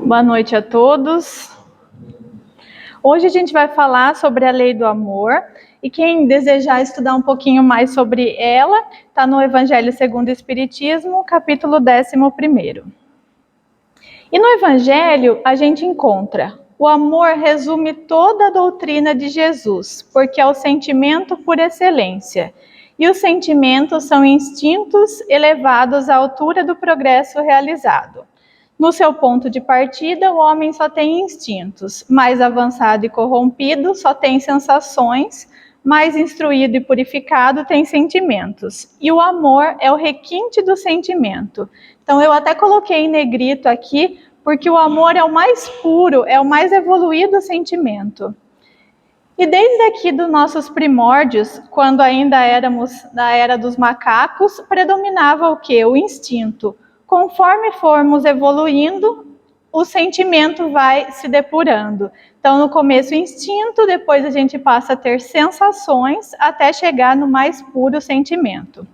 Boa noite a todos. Hoje a gente vai falar sobre a lei do amor, e quem desejar estudar um pouquinho mais sobre ela, está no Evangelho segundo o Espiritismo, capítulo 11º. E no Evangelho a gente encontra: o amor resume toda a doutrina de Jesus, porque é o sentimento por excelência. E os sentimentos são instintos elevados à altura do progresso realizado. No seu ponto de partida, o homem só tem instintos, mais avançado e corrompido só tem sensações, mais instruído e purificado tem sentimentos. E o amor é o requinte do sentimento. Então eu até coloquei em negrito aqui, porque o amor é o mais puro, é o mais evoluído sentimento. E desde aqui dos nossos primórdios, quando ainda éramos na era dos macacos, predominava o quê? O instinto. Conforme formos evoluindo, o sentimento vai se depurando. Então, no começo, instinto, depois a gente passa a ter sensações, até chegar no mais puro sentimento.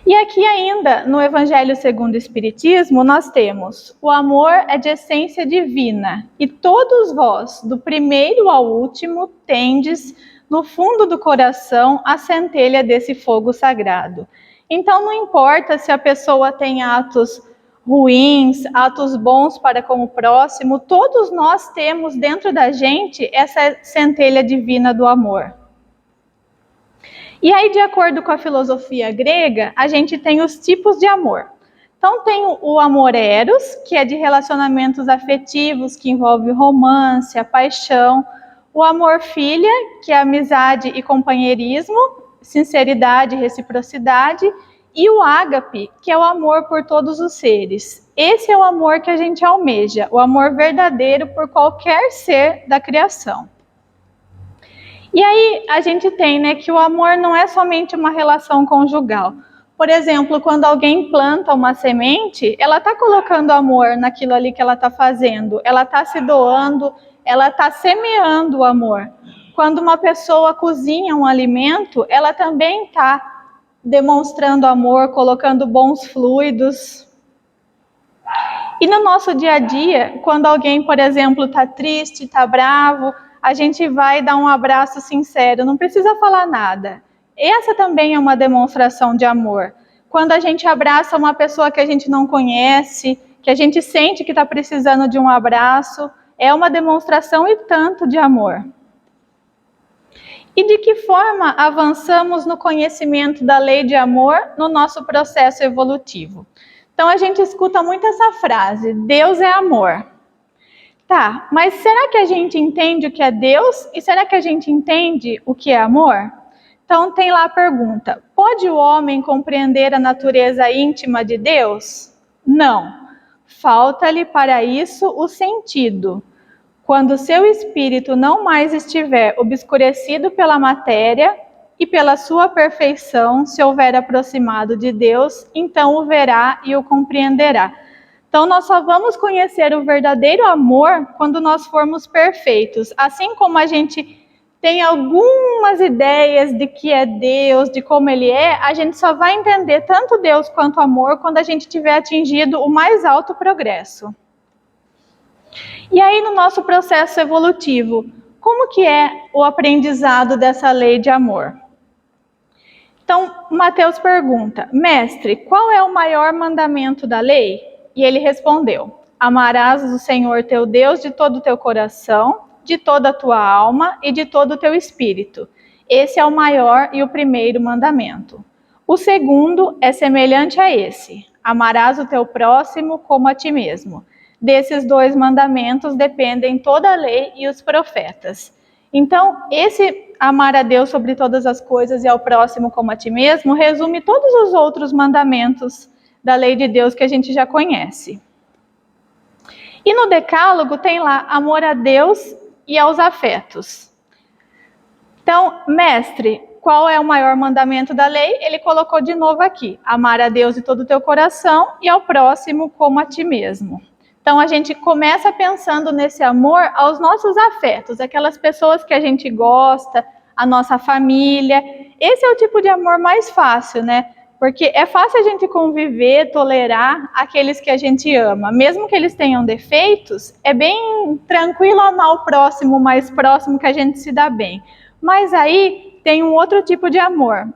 E aqui ainda, no Evangelho segundo o Espiritismo, nós temos: o amor é de essência divina, e todos vós, do primeiro ao último, tendes no fundo do coração a centelha desse fogo sagrado. Então não importa se a pessoa tem atos ruins, atos bons para com o próximo, todos nós temos dentro da gente essa centelha divina do amor. E aí, de acordo com a filosofia grega, a gente tem os tipos de amor. Então tem o amor eros, que é de relacionamentos afetivos, que envolve romance, a paixão. O amor filia, que é amizade e companheirismo, sinceridade e reciprocidade. E o ágape, que é o amor por todos os seres. Esse é o amor que a gente almeja, o amor verdadeiro por qualquer ser da criação. E aí a gente tem, que o amor não é somente uma relação conjugal. Por exemplo, quando alguém planta uma semente, ela está colocando amor naquilo ali que ela está fazendo. Ela está se doando, ela está semeando o amor. Quando uma pessoa cozinha um alimento, ela também está demonstrando amor, colocando bons fluidos. E no nosso dia a dia, quando alguém, por exemplo, está triste, está bravo, a gente vai dar um abraço sincero, não precisa falar nada. Essa também é uma demonstração de amor. Quando a gente abraça uma pessoa que a gente não conhece, que a gente sente que está precisando de um abraço, é uma demonstração e tanto de amor. E de que forma avançamos no conhecimento da lei de amor no nosso processo evolutivo? Então a gente escuta muito essa frase: Deus é amor. Tá, mas será que a gente entende o que é Deus? E será que a gente entende o que é amor? Então tem lá a pergunta: pode o homem compreender a natureza íntima de Deus? Não. Falta-lhe para isso o sentido. Quando seu espírito não mais estiver obscurecido pela matéria e pela sua perfeição se houver aproximado de Deus, então o verá e o compreenderá. Então, nós só vamos conhecer o verdadeiro amor quando nós formos perfeitos. Assim como a gente tem algumas ideias de que é Deus, de como Ele é, a gente só vai entender tanto Deus quanto amor quando a gente tiver atingido o mais alto progresso. E aí, no nosso processo evolutivo, como que é o aprendizado dessa lei de amor? Então, Mateus pergunta: mestre, qual é o maior mandamento da lei? E ele respondeu: amarás o Senhor teu Deus de todo o teu coração, de toda a tua alma e de todo o teu espírito. Esse é o maior e o primeiro mandamento. O segundo é semelhante a esse: amarás o teu próximo como a ti mesmo. Desses dois mandamentos dependem toda a lei e os profetas. Então, esse amar a Deus sobre todas as coisas e ao próximo como a ti mesmo resume todos os outros mandamentos da lei de Deus que a gente já conhece. E no Decálogo tem lá amor a Deus e aos afetos. Então, mestre, qual é o maior mandamento da lei? Ele colocou de novo aqui: amar a Deus de todo o teu coração e ao próximo como a ti mesmo. Então a gente começa pensando nesse amor aos nossos afetos, aquelas pessoas que a gente gosta, a nossa família. Esse é o tipo de amor mais fácil, Porque é fácil a gente conviver, tolerar aqueles que a gente ama. Mesmo que eles tenham defeitos, é bem tranquilo amar o próximo, o mais próximo, que a gente se dá bem. Mas aí tem um outro tipo de amor,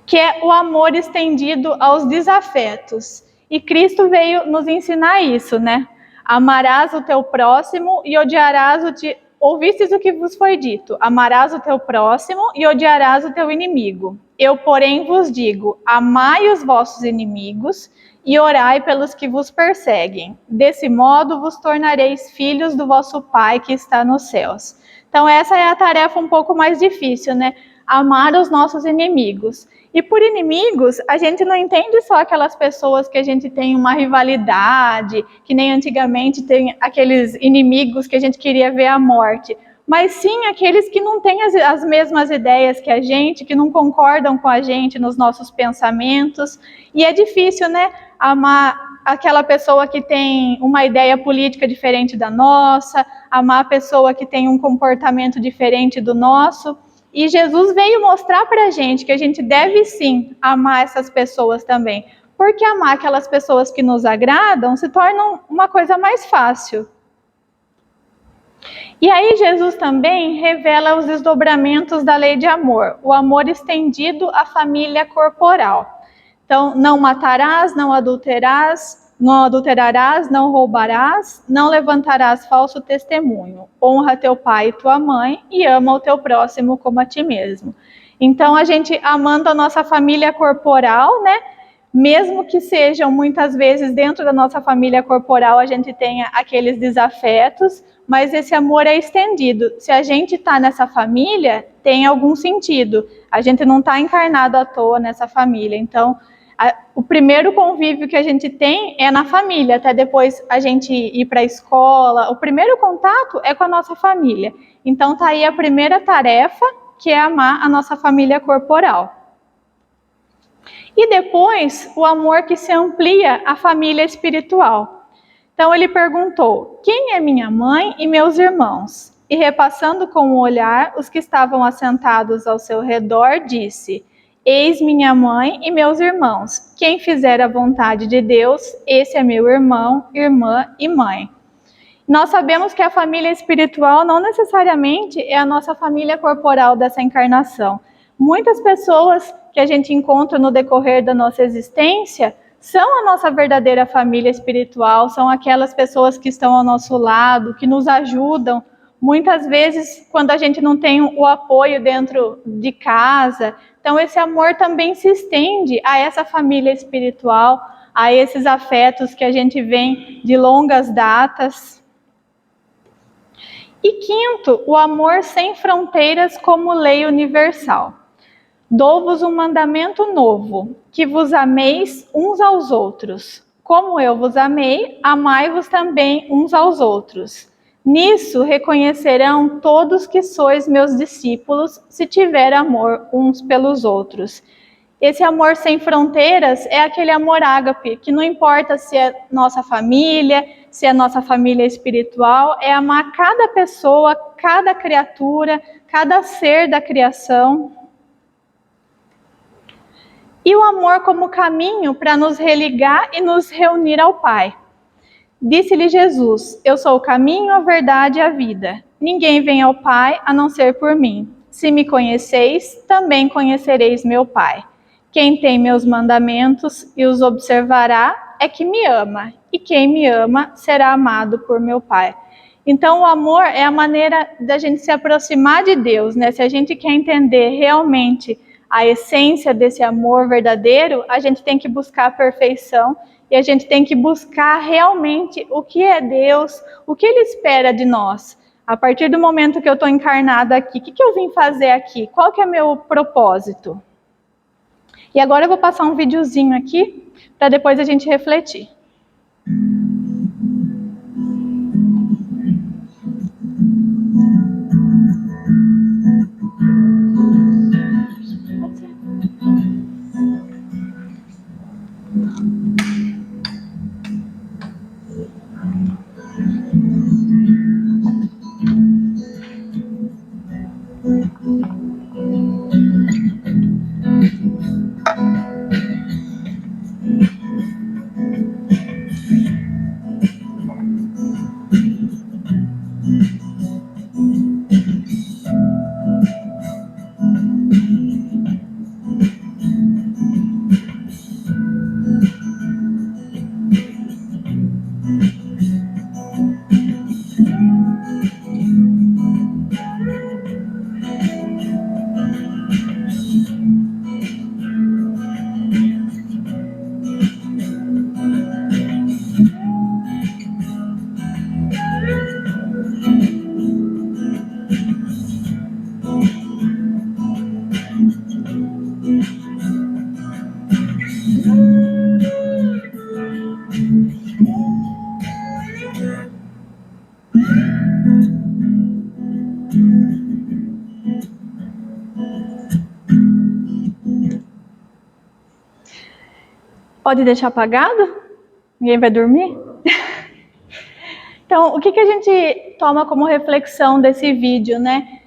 que é o amor estendido aos desafetos. E Cristo veio nos ensinar isso, né? Amarás o teu próximo e odiarás o te... Ouvistes o que vos foi dito: amarás o teu próximo e odiarás o teu inimigo. Eu, porém, vos digo: amai os vossos inimigos e orai pelos que vos perseguem. Desse modo vos tornareis filhos do vosso Pai que está nos céus. Então essa é a tarefa um pouco mais difícil, né? Amar os nossos inimigos. E por inimigos, a gente não entende só aquelas pessoas que a gente tem uma rivalidade, que nem antigamente tem aqueles inimigos que a gente queria ver a morte, mas sim aqueles que não têm as mesmas ideias que a gente, que não concordam com a gente nos nossos pensamentos. E é difícil, né, amar aquela pessoa que tem uma ideia política diferente da nossa, amar a pessoa que tem um comportamento diferente do nosso. E Jesus veio mostrar para a gente que a gente deve sim amar essas pessoas também, porque amar aquelas pessoas que nos agradam se torna uma coisa mais fácil. E aí Jesus também revela os desdobramentos da lei de amor, o amor estendido à família corporal. Então, não matarás, não adulterarás, não roubarás, não levantarás falso testemunho. Honra teu pai e tua mãe e ama o teu próximo como a ti mesmo. Então, a gente amando a nossa família corporal, né? Mesmo que sejam muitas vezes dentro da nossa família corporal a gente tenha aqueles desafetos, mas esse amor é estendido. Se a gente está nessa família, tem algum sentido. A gente não está encarnado à toa nessa família. Então, o primeiro convívio que a gente tem é na família, até depois a gente ir para a escola. O primeiro contato é com a nossa família. Então, está aí a primeira tarefa, que é amar a nossa família corporal. E depois, o amor que se amplia à família espiritual. Então ele perguntou: quem é minha mãe e meus irmãos? E repassando com o olhar os que estavam assentados ao seu redor, disse: eis minha mãe e meus irmãos. Quem fizer a vontade de Deus, esse é meu irmão, irmã e mãe. Nós sabemos que a família espiritual não necessariamente é a nossa família corporal dessa encarnação. Muitas pessoas que a gente encontra no decorrer da nossa existência são a nossa verdadeira família espiritual, são aquelas pessoas que estão ao nosso lado, que nos ajudam. Muitas vezes, quando a gente não tem o apoio dentro de casa. Então, esse amor também se estende a essa família espiritual, a esses afetos que a gente vem de longas datas. E quinto, o amor sem fronteiras como lei universal. Dou-vos um mandamento novo, que vos ameis uns aos outros. Como eu vos amei, amai-vos também uns aos outros. Nisso reconhecerão todos que sois meus discípulos, se tiver amor uns pelos outros. Esse amor sem fronteiras é aquele amor ágape, que não importa se é nossa família, se é nossa família espiritual, é amar cada pessoa, cada criatura, cada ser da criação. E o amor como caminho para nos religar e nos reunir ao Pai. Disse-lhe Jesus: eu sou o caminho, a verdade e a vida. Ninguém vem ao Pai a não ser por mim. Se me conheceis, também conhecereis meu Pai. Quem tem meus mandamentos e os observará é que me ama, e quem me ama será amado por meu Pai. Então o amor é a maneira da gente se aproximar de Deus, né? Se a gente quer entender realmente a essência desse amor verdadeiro, a gente tem que buscar a perfeição e a gente tem que buscar realmente o que é Deus, o que Ele espera de nós. A partir do momento que eu estou encarnada aqui, o que eu vim fazer aqui? Qual que é meu propósito? E agora eu vou passar um videozinho aqui, para depois a gente refletir. Pode deixar apagado? Ninguém vai dormir? Então, o que a gente toma como reflexão desse vídeo, né?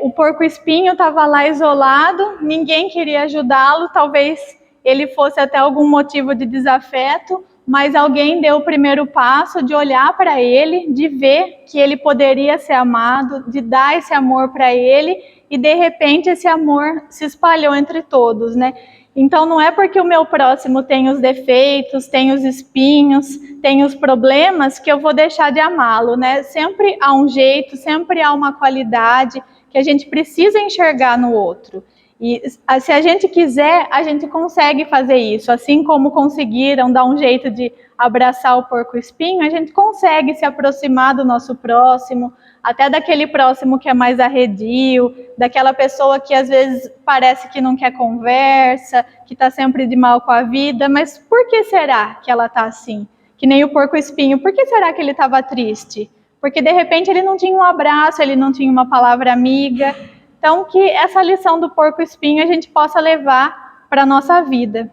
O porco-espinho estava lá isolado, ninguém queria ajudá-lo, talvez ele fosse até algum motivo de desafeto, mas alguém deu o primeiro passo de olhar para ele, de ver que ele poderia ser amado, de dar esse amor para ele, e de repente esse amor se espalhou entre todos, né? Então não é porque o meu próximo tem os defeitos, tem os espinhos, tem os problemas, que eu vou deixar de amá-lo, né? Sempre há um jeito, sempre há uma qualidade que a gente precisa enxergar no outro. E se a gente quiser, a gente consegue fazer isso. Assim como conseguiram dar um jeito de abraçar o porco-espinho, a gente consegue se aproximar do nosso próximo, até daquele próximo que é mais arredio, daquela pessoa que às vezes parece que não quer conversa, que está sempre de mal com a vida, mas por que será que ela está assim? Que nem o porco-espinho, por que será que ele estava triste? Porque de repente ele não tinha um abraço, ele não tinha uma palavra amiga. Então que essa lição do porco-espinho a gente possa levar para a nossa vida.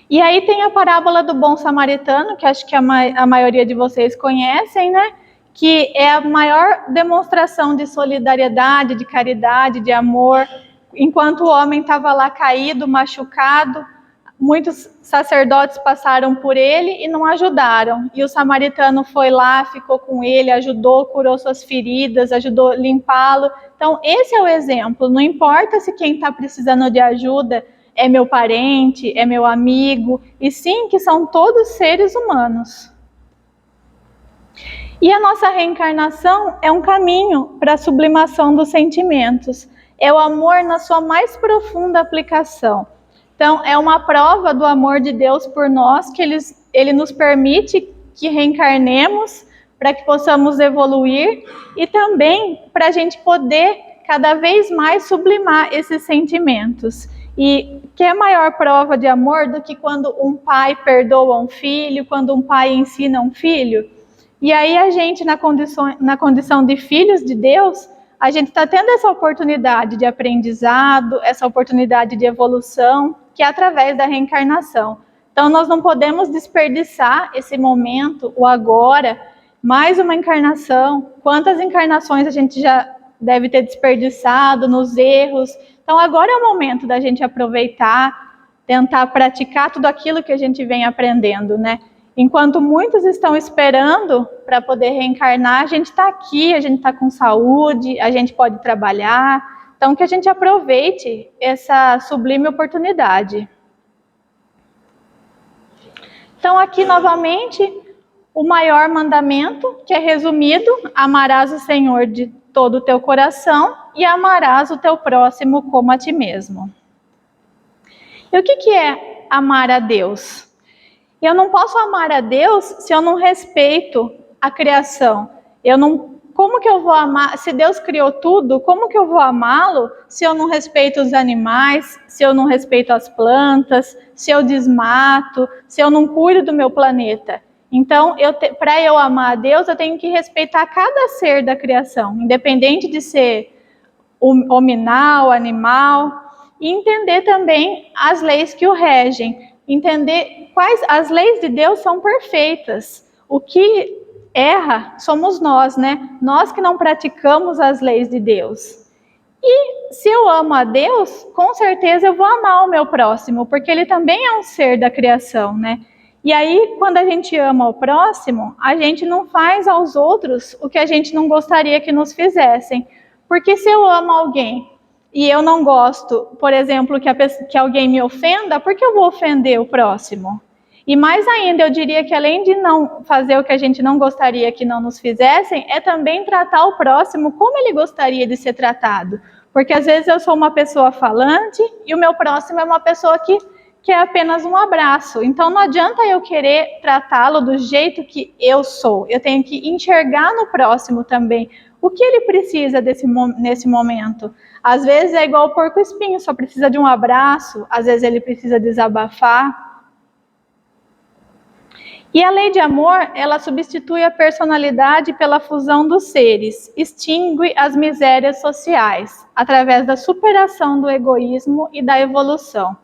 E aí tem a parábola do bom samaritano, que acho que a maioria de vocês conhecem, né? Que é a maior demonstração de solidariedade, de caridade, de amor. Enquanto o homem estava lá caído, machucado, muitos sacerdotes passaram por ele e não ajudaram. E o samaritano foi lá, ficou com ele, ajudou, curou suas feridas, ajudou a limpá-lo. Então esse é o exemplo. Não importa se quem está precisando de ajuda é meu parente, é meu amigo, e sim que são todos seres humanos. E a nossa reencarnação é um caminho para a sublimação dos sentimentos. É o amor na sua mais profunda aplicação. Então, é uma prova do amor de Deus por nós, que ele nos permite que reencarnemos para que possamos evoluir e também para a gente poder cada vez mais sublimar esses sentimentos. E que é maior prova de amor do que quando um pai perdoa um filho, quando um pai ensina um filho? E aí a gente, na condição de filhos de Deus, a gente está tendo essa oportunidade de aprendizado, essa oportunidade de evolução, que é através da reencarnação. Então nós não podemos desperdiçar esse momento, o agora, mais uma encarnação. Quantas encarnações a gente já deve ter desperdiçado nos erros? Então agora é o momento da gente aproveitar, tentar praticar tudo aquilo que a gente vem aprendendo, né? Enquanto muitos estão esperando para poder reencarnar, a gente está aqui, a gente está com saúde, a gente pode trabalhar. Então, que a gente aproveite essa sublime oportunidade. Então, aqui novamente, o maior mandamento, que é resumido: amarás o Senhor de todo o teu coração e amarás o teu próximo como a ti mesmo. E o que é amar a Deus? Eu não posso amar a Deus se eu não respeito a criação. Como que eu vou amar? Se Deus criou tudo, como que eu vou amá-lo se eu não respeito os animais, se eu não respeito as plantas, se eu desmato, se eu não cuido do meu planeta? Então, para eu amar a Deus, eu tenho que respeitar cada ser da criação, independente de ser hominal, animal, e entender também as leis que o regem. Entender as leis de Deus são perfeitas. O que erra somos nós, né? Nós que não praticamos as leis de Deus. E se eu amo a Deus, com certeza eu vou amar o meu próximo, porque ele também é um ser da criação, né? E aí, quando a gente ama o próximo, a gente não faz aos outros o que a gente não gostaria que nos fizessem. Porque se eu amo alguém e eu não gosto, por exemplo, que alguém me ofenda, por que eu vou ofender o próximo? E mais ainda, eu diria que além de não fazer o que a gente não gostaria que não nos fizessem, é também tratar o próximo como ele gostaria de ser tratado. Porque às vezes eu sou uma pessoa falante e o meu próximo é uma pessoa que quer apenas um abraço. Então não adianta eu querer tratá-lo do jeito que eu sou. Eu tenho que enxergar no próximo também o que ele precisa nesse momento. Às vezes é igual o porco-espinho, só precisa de um abraço, às vezes ele precisa desabafar. E a lei de amor, ela substitui a personalidade pela fusão dos seres, extingue as misérias sociais, através da superação do egoísmo e da evolução.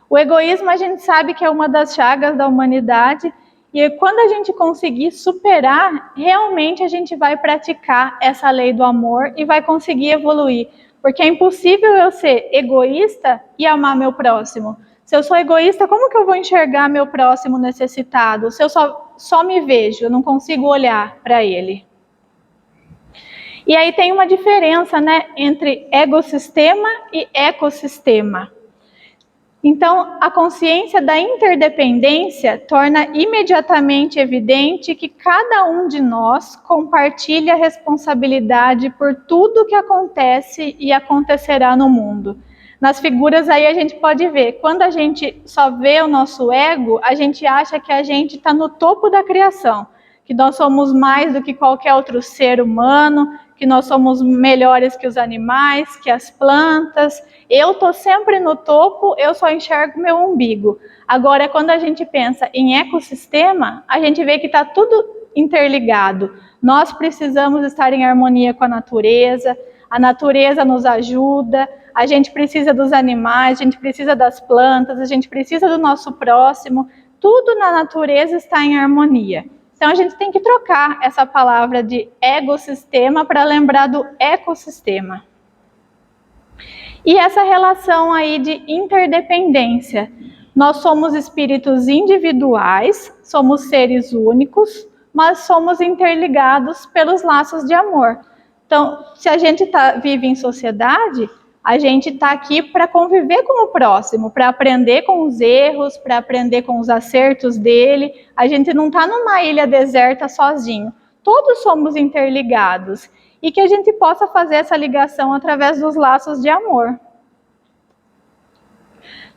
O egoísmo a gente sabe que é uma das chagas da humanidade, e quando a gente conseguir superar, realmente a gente vai praticar essa lei do amor e vai conseguir evoluir. Porque é impossível eu ser egoísta e amar meu próximo. Se eu sou egoísta, como que eu vou enxergar meu próximo necessitado? Se eu só me vejo, eu não consigo olhar para ele. E aí tem uma diferença, né, entre egossistema e ecossistema. Então, a consciência da interdependência torna imediatamente evidente que cada um de nós compartilha a responsabilidade por tudo que acontece e acontecerá no mundo. Nas figuras aí a gente pode ver, quando a gente só vê o nosso ego, a gente acha que a gente está no topo da criação, que nós somos mais do que qualquer outro ser humano, que nós somos melhores que os animais, que as plantas. Eu estou sempre no topo, eu só enxergo meu umbigo. Agora, quando a gente pensa em ecossistema, a gente vê que está tudo interligado. Nós precisamos estar em harmonia com a natureza nos ajuda, a gente precisa dos animais, a gente precisa das plantas, a gente precisa do nosso próximo. Tudo na natureza está em harmonia. Então, a gente tem que trocar essa palavra de egossistema para lembrar do ecossistema. E essa relação aí de interdependência. Nós somos espíritos individuais, somos seres únicos, mas somos interligados pelos laços de amor. Então, se a gente vive em sociedade, a gente está aqui para conviver com o próximo, para aprender com os erros, para aprender com os acertos dele. A gente não está numa ilha deserta sozinho. Todos somos interligados. E que a gente possa fazer essa ligação através dos laços de amor.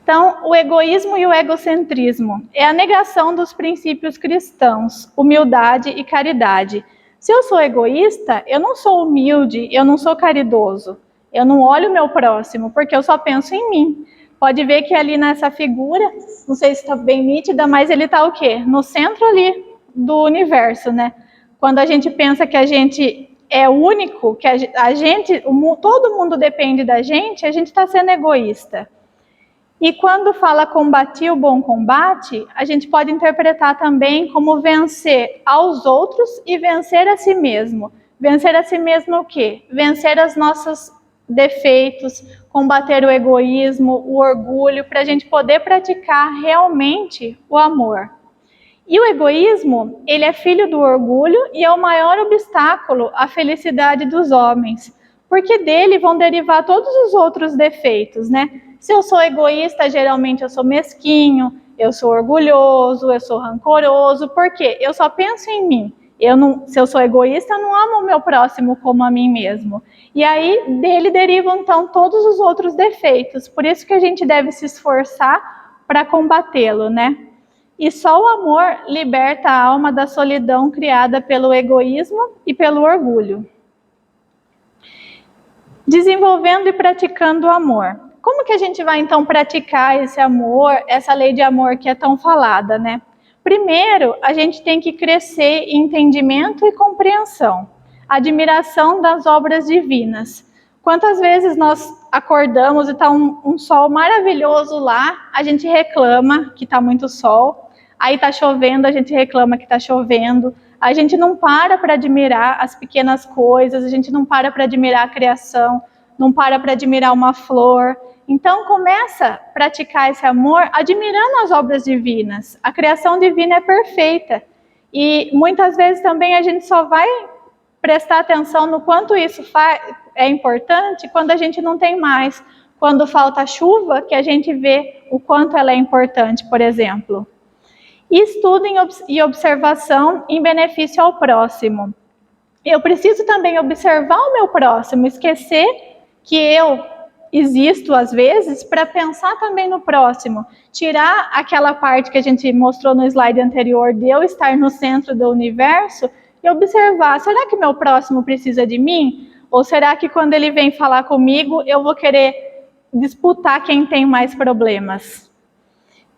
Então, o egoísmo e o egocentrismo é a negação dos princípios cristãos, humildade e caridade. Se eu sou egoísta, eu não sou humilde, eu não sou caridoso. Eu não olho o meu próximo, porque eu só penso em mim. Pode ver que ali nessa figura, não sei se está bem nítida, mas ele está o quê? No centro ali do universo, né? Quando a gente pensa que a gente é único, que todo mundo depende da gente, a gente está sendo egoísta. E quando fala combati o bom combate, a gente pode interpretar também como vencer aos outros e vencer a si mesmo. Vencer a si mesmo o quê? Vencer as nossas defeitos, combater o egoísmo, o orgulho, para a gente poder praticar realmente o amor. E o egoísmo, ele é filho do orgulho e é o maior obstáculo à felicidade dos homens, porque dele vão derivar todos os outros defeitos, né? Se eu sou egoísta, geralmente eu sou mesquinho, eu sou orgulhoso, eu sou rancoroso, porque eu só penso em mim. Se eu sou egoísta, eu não amo o meu próximo como a mim mesmo. E aí, dele derivam, então, todos os outros defeitos. Por isso que a gente deve se esforçar para combatê-lo, né? E só o amor liberta a alma da solidão criada pelo egoísmo e pelo orgulho. Desenvolvendo e praticando o amor. Como que a gente vai, então, praticar esse amor, essa lei de amor que é tão falada, né? Primeiro, a gente tem que crescer em entendimento e compreensão, admiração das obras divinas. Quantas vezes nós acordamos e está um sol maravilhoso lá, a gente reclama que está muito sol, aí está chovendo, a gente reclama que está chovendo, a gente não para admirar as pequenas coisas, a gente não para admirar a criação, não para admirar uma flor. Então, começa a praticar esse amor admirando as obras divinas. A criação divina é perfeita. E muitas vezes também a gente só vai prestar atenção no quanto isso é importante quando a gente não tem mais. Quando falta chuva, que a gente vê o quanto ela é importante, por exemplo. E estudo e observação em benefício ao próximo. Eu preciso também observar o meu próximo, esquecer que eu existo às vezes para pensar também no próximo, tirar aquela parte que a gente mostrou no slide anterior de eu estar no centro do universo e observar, será que meu próximo precisa de mim? Ou será que quando ele vem falar comigo eu vou querer disputar quem tem mais problemas?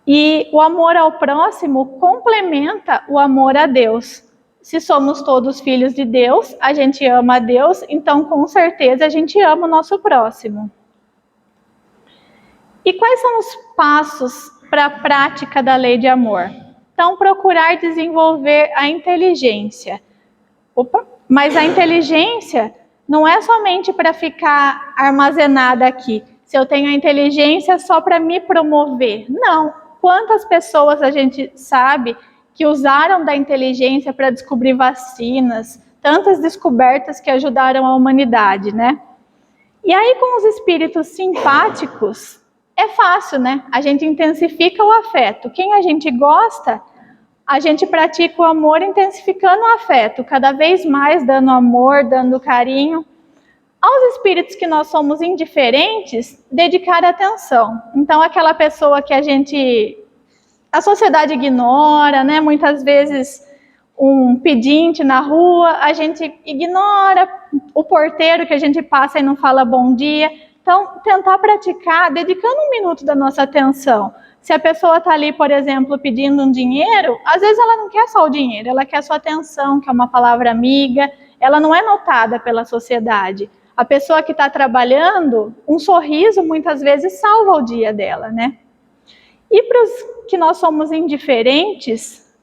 E o amor ao próximo complementa o amor a Deus. Se somos todos filhos de Deus, a gente ama a Deus, então com certeza a gente ama o nosso próximo. E quais são os passos para a prática da lei de amor? Então, procurar desenvolver a inteligência. Mas a inteligência não é somente para ficar armazenada aqui. Se eu tenho a inteligência só para me promover. Não. Quantas pessoas a gente sabe que usaram da inteligência para descobrir vacinas, tantas descobertas que ajudaram a humanidade, né? E aí, com os espíritos simpáticos, é fácil, né? A gente intensifica o afeto. Quem a gente gosta, a gente pratica o amor intensificando o afeto, cada vez mais dando amor, dando carinho. Aos espíritos que nós somos indiferentes, dedicar atenção. Então, aquela pessoa que a sociedade ignora, né? Muitas vezes um pedinte na rua, a gente ignora, o porteiro que a gente passa e não fala bom dia. Então, tentar praticar, dedicando um minuto da nossa atenção. Se a pessoa está ali, por exemplo, pedindo um dinheiro, às vezes ela não quer só o dinheiro, ela quer sua atenção, que é uma palavra amiga, ela não é notada pela sociedade. A pessoa que está trabalhando, um sorriso muitas vezes salva o dia dela, né? E para os que nós somos indiferentes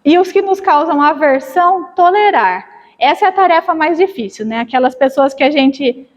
e os que nos causam aversão, tolerar. Essa é a tarefa mais difícil, né? Aquelas pessoas que a gente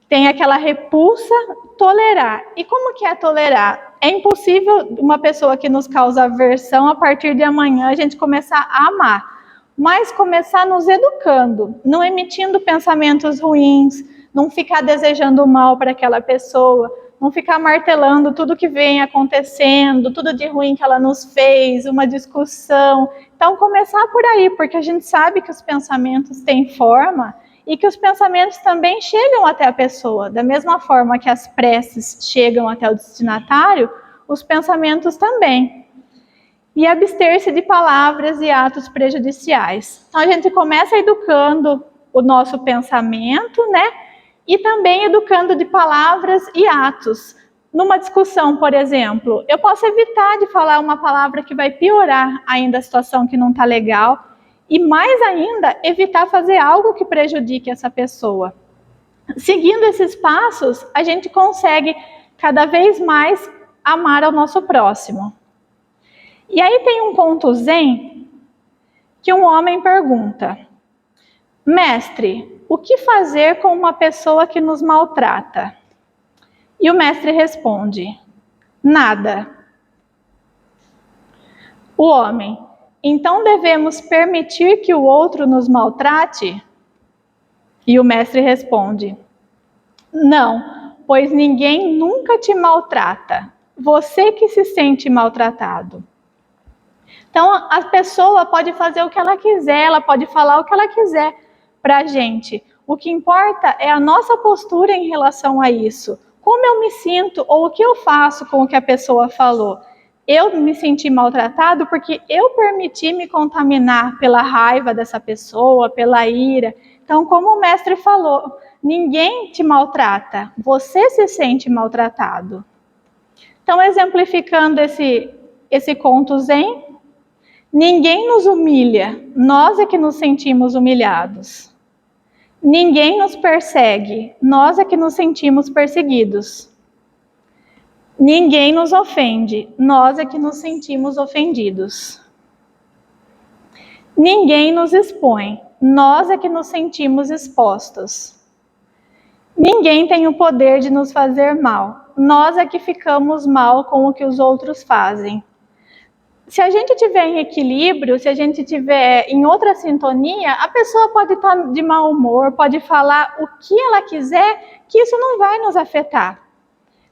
tem aquela repulsa, tolerar. E como que é tolerar? É impossível uma pessoa que nos causa aversão, a partir de amanhã, a gente começar a amar. Mas começar nos educando, não emitindo pensamentos ruins, não ficar desejando mal para aquela pessoa, não ficar martelando tudo que vem acontecendo, tudo de ruim que ela nos fez, uma discussão. Então, começar por aí, porque a gente sabe que os pensamentos têm forma e que os pensamentos também chegam até a pessoa. Da mesma forma que as preces chegam até o destinatário, os pensamentos também. E abster-se de palavras e atos prejudiciais. Então, a gente começa educando o nosso pensamento, né? E também educando de palavras e atos. Numa discussão, por exemplo, eu posso evitar de falar uma palavra que vai piorar ainda a situação que não está legal. E mais ainda, evitar fazer algo que prejudique essa pessoa. Seguindo esses passos, a gente consegue cada vez mais amar ao nosso próximo. E aí tem um conto zen que um homem pergunta: mestre, o que fazer com uma pessoa que nos maltrata? E o mestre responde: nada. O homem: então devemos permitir que o outro nos maltrate? E o mestre responde: não, pois ninguém nunca te maltrata. Você que se sente maltratado. Então, a pessoa pode fazer o que ela quiser, ela pode falar o que ela quiser para a gente. O que importa é a nossa postura em relação a isso. Como eu me sinto ou o que eu faço com o que a pessoa falou. Eu me senti maltratado porque eu permiti me contaminar pela raiva dessa pessoa, pela ira. Então, como o mestre falou, ninguém te maltrata, você se sente maltratado. Então, exemplificando esse conto zen, ninguém nos humilha, nós é que nos sentimos humilhados. Ninguém nos persegue, nós é que nos sentimos perseguidos. Ninguém nos ofende, nós é que nos sentimos ofendidos. Ninguém nos expõe, nós é que nos sentimos expostos. Ninguém tem o poder de nos fazer mal, nós é que ficamos mal com o que os outros fazem. Se a gente estiver em equilíbrio, se a gente estiver em outra sintonia, a pessoa pode estar de mau humor, pode falar o que ela quiser, que isso não vai nos afetar.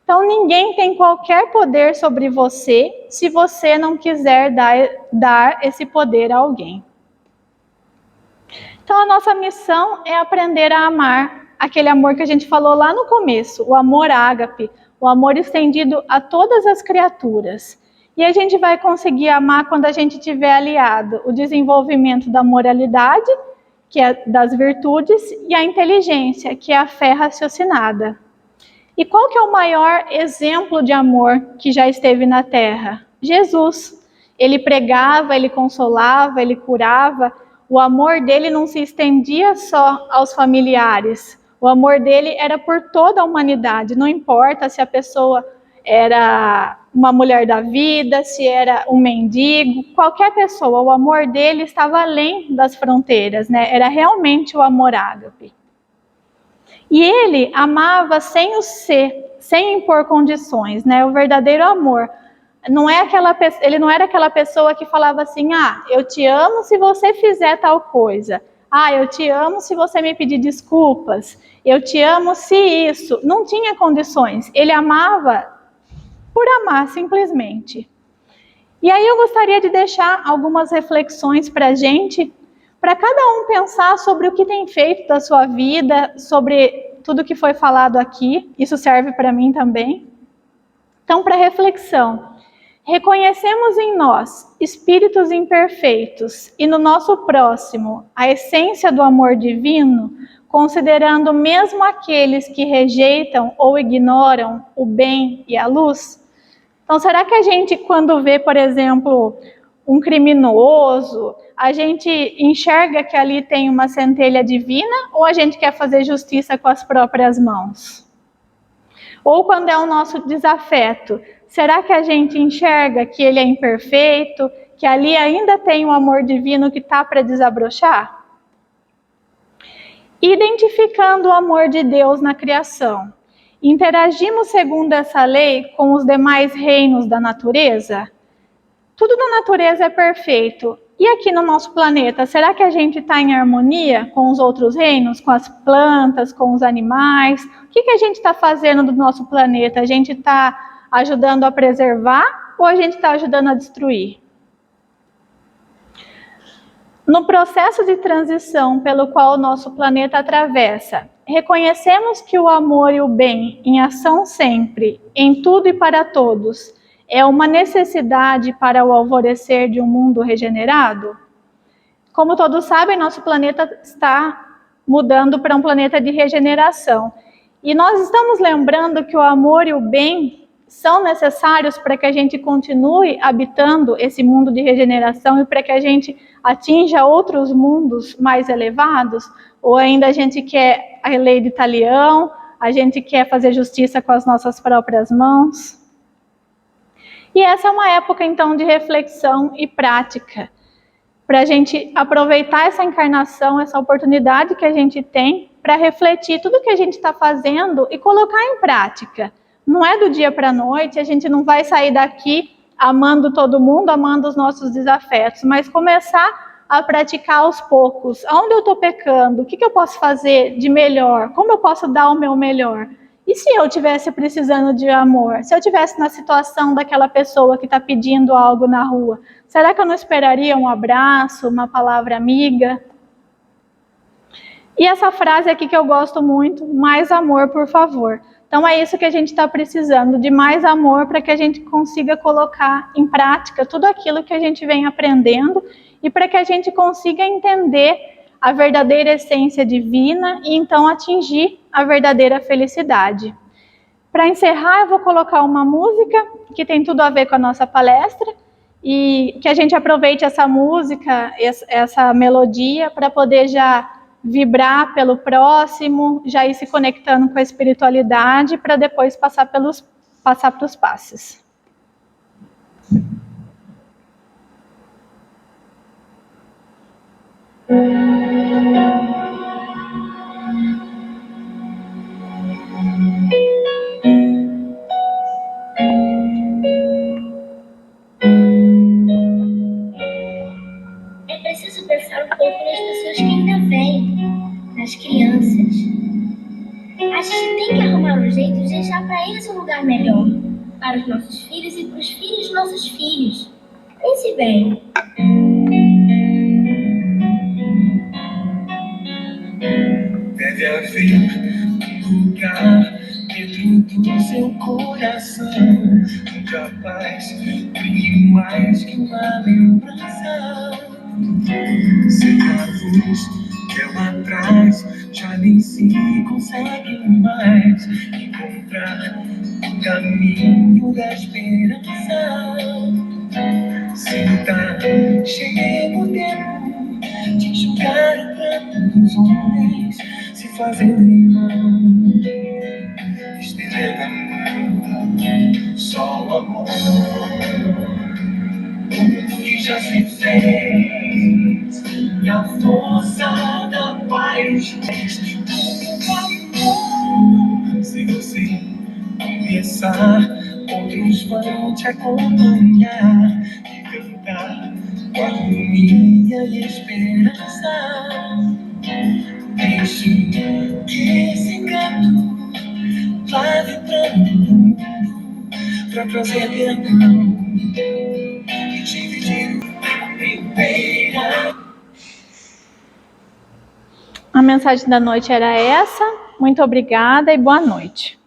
Então, ninguém tem qualquer poder sobre você se você não quiser dar esse poder a alguém. Então, a nossa missão é aprender a amar aquele amor que a gente falou lá no começo, o amor ágape, o amor estendido a todas as criaturas. E a gente vai conseguir amar quando a gente tiver aliado o desenvolvimento da moralidade, que é das virtudes, e a inteligência, que é a fé raciocinada. E qual que é o maior exemplo de amor que já esteve na Terra? Jesus. Ele pregava, ele consolava, ele curava. O amor dele não se estendia só aos familiares. O amor dele era por toda a humanidade. Não importa se a pessoa era uma mulher da vida, se era um mendigo, qualquer pessoa, o amor dele estava além das fronteiras, né? Era realmente o amor ágape. E ele amava sem o ser, sem impor condições, né? O verdadeiro amor. Ele não era aquela pessoa que falava assim, eu te amo se você fizer tal coisa. Eu te amo se você me pedir desculpas. Eu te amo se isso. Não tinha condições. Ele amava por amar, simplesmente. E aí eu gostaria de deixar algumas reflexões para a gente, para cada um pensar sobre o que tem feito da sua vida, sobre tudo que foi falado aqui. Isso serve para mim também. Então, para reflexão, reconhecemos em nós espíritos imperfeitos e no nosso próximo a essência do amor divino, considerando mesmo aqueles que rejeitam ou ignoram o bem e a luz? Então, será que a gente, quando vê, por exemplo, um criminoso, a gente enxerga que ali tem uma centelha divina ou a gente quer fazer justiça com as próprias mãos? Ou quando é o nosso desafeto, será que a gente enxerga que ele é imperfeito, que ali ainda tem um amor divino que está para desabrochar? Identificando o amor de Deus na criação, interagimos segundo essa lei com os demais reinos da natureza? Tudo na natureza é perfeito. E aqui no nosso planeta, será que a gente está em harmonia com os outros reinos, com as plantas, com os animais? O que a gente está fazendo do nosso planeta? A gente está ajudando a preservar ou a gente está ajudando a destruir? No processo de transição pelo qual o nosso planeta atravessa, reconhecemos que o amor e o bem, em ação sempre, em tudo e para todos, é uma necessidade para o alvorecer de um mundo regenerado? Como todos sabem, nosso planeta está mudando para um planeta de regeneração. E nós estamos lembrando que o amor e o bem são necessários para que a gente continue habitando esse mundo de regeneração e para que a gente atinja outros mundos mais elevados? Ou ainda a gente quer a lei de Talião, a gente quer fazer justiça com as nossas próprias mãos? E essa é uma época, então, de reflexão e prática, para a gente aproveitar essa encarnação, essa oportunidade que a gente tem para refletir tudo que a gente está fazendo e colocar em prática. Não é do dia para a noite, a gente não vai sair daqui amando todo mundo, amando os nossos desafetos, mas começar a praticar aos poucos. Onde eu estou pecando? O que eu posso fazer de melhor? Como eu posso dar o meu melhor? E se eu estivesse precisando de amor? Se eu estivesse na situação daquela pessoa que está pedindo algo na rua, será que eu não esperaria um abraço, uma palavra amiga? E essa frase aqui que eu gosto muito, mais amor, por favor. Então é isso que a gente está precisando, de mais amor para que a gente consiga colocar em prática tudo aquilo que a gente vem aprendendo e para que a gente consiga entender a verdadeira essência divina e então atingir a verdadeira felicidade. Para encerrar, eu vou colocar uma música que tem tudo a ver com a nossa palestra e que a gente aproveite essa música, essa melodia, para poder já vibrar pelo próximo, já ir se conectando com a espiritualidade, para depois passar para os passes. É preciso pensar um pouco nas pessoas que ainda vêm, nas crianças. A gente tem que arrumar um jeito de deixar para eles um lugar melhor, para os nossos filhos e para os filhos dos nossos filhos. Pense bem. Deve haver um lugar dentro do seu coração, onde a paz brilhe mais que uma lembrança. Sem a luz que ela traz, já nem se consegue mais encontrar o caminho da esperança. Sinta, chega o tempo de julgar o pranto dos homens, se fazendo irmão, estendendo a mão, só o amor que já se fez e a força da paz. Se você começar, outros vão te acompanhar e cantar com a minha esperança. Deixe que esse canto vai vibrando pra trazer perdão e dividir a inteira. A mensagem da noite era essa. Muito obrigada e boa noite.